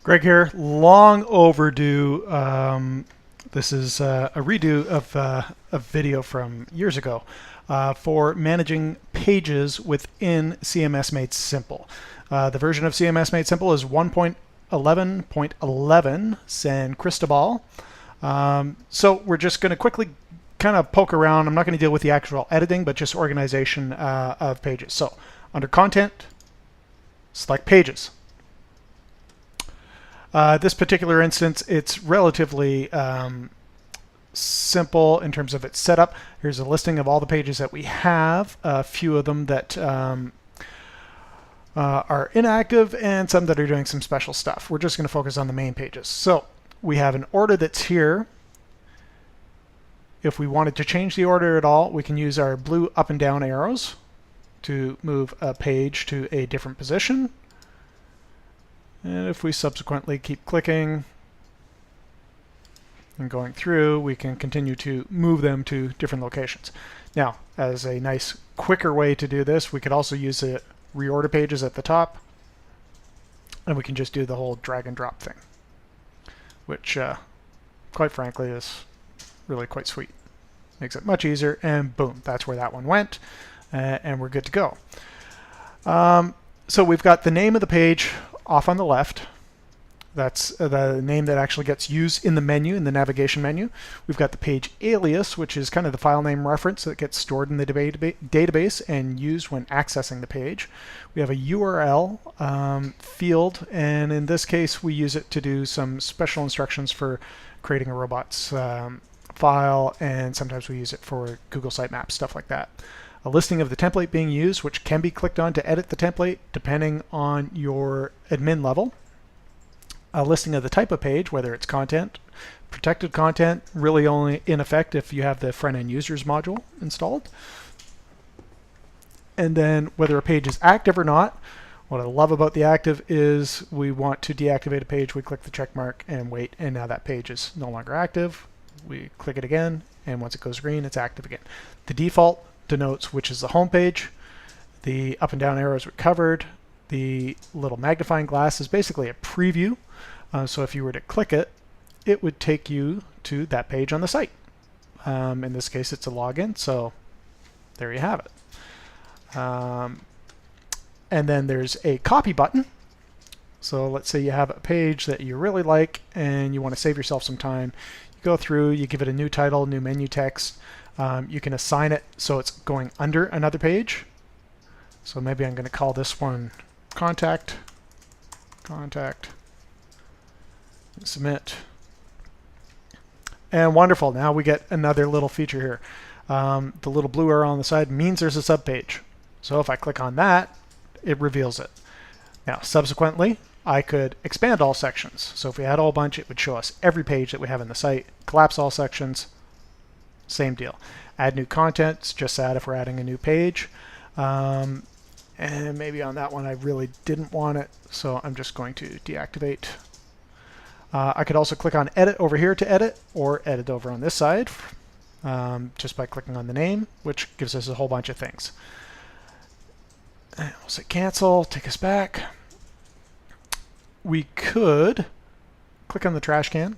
Greg here, long overdue. This is a redo of a video from years ago for managing pages within CMS Made Simple. The version of CMS Made Simple is 1.11.11 San Cristobal. So we're just going to quickly kind of poke around. I'm not going to deal with the actual editing, but just organization of pages. So under Content, select Pages. This particular instance, it's relatively simple in terms of its setup. Here's a listing of all the pages that we have, a few of them that are inactive and some that are doing some special stuff. We're just going to focus on the main pages. So we have an order that's here. If we wanted to change the order at all, we can use our blue up and down arrows to move a page to a different position. And if we subsequently keep clicking and going through, we can continue to move them to different locations. Now, as a nice, quicker way to do this, we could also use the reorder pages at the top, and we can just do the whole drag and drop thing, which, quite frankly, is really quite sweet. Makes it much easier, and boom, that's where that one went, and we're good to go. So we've got the name of the page off on the left. That's the name that actually gets used in the menu, in the navigation menu. We've got the page alias, which is kind of the file name reference that gets stored in the database and used when accessing the page. We have a URL field, and in this case we use it to do some special instructions for creating a robots file, and sometimes we use it for Google Sitemaps, stuff like that. A listing of the template being used, which can be clicked on to edit the template depending on your admin level. A listing of the type of page, whether it's content, protected content, really only in effect if you have the front-end users module installed. And then whether a page is active or not. What I love about the active is we want to deactivate a page, we click the check mark and wait, and now that page is no longer active. We click it again, and once it goes green, it's active again. The default denotes which is the home page. The up and down arrows were covered. The little magnifying glass is basically a preview. So if you were to click it, it would take you to that page on the site. In this case, it's a login, so there you have it. And then there's a copy button. So let's say you have a page that you really like and you want to save yourself some time. You go through, you give it a new title, new menu text. You can assign it so it's going under another page. So maybe I'm going to call this one Contact, Submit. And wonderful, now we get another little feature here. The little blue arrow on the side means there's a subpage. So if I click on that, it reveals it. Now, subsequently, I could expand all sections. So if we had a whole bunch, it would show us every page that we have in the site, collapse all sections. Same deal. Add new contents, just that if we're adding a new page. And maybe on that one I really didn't want it, so I'm just going to deactivate. I could also click on Edit over here to edit, or Edit over on this side, just by clicking on the name, which gives us a whole bunch of things. And we'll say Cancel, take us back. We could click on the trash can,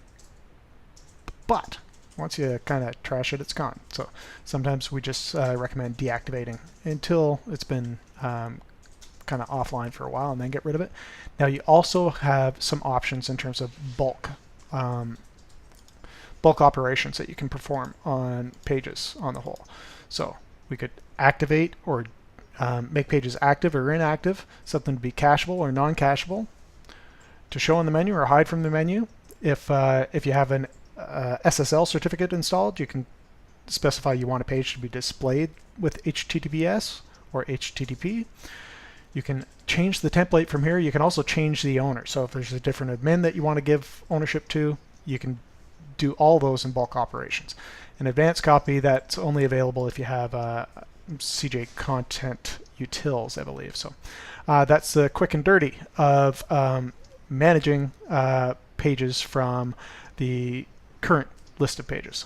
but once you kind of trash it, it's gone. So sometimes we just recommend deactivating until it's been kind of offline for a while and then get rid of it. Now you also have some options in terms of bulk operations that you can perform on pages on the whole. So we could activate or make pages active or inactive, something to be cacheable or non-cacheable, to show in the menu or hide from the menu. If you have an SSL certificate installed, you can specify you want a page to be displayed with HTTPS or HTTP. You can change the template from here. You can also change the owner. So if there's a different admin that you want to give ownership to, you can do all those in bulk operations. An advanced copy, that's only available if you have CJ Content Utils, I believe. So that's the quick and dirty of managing pages from the current list of pages.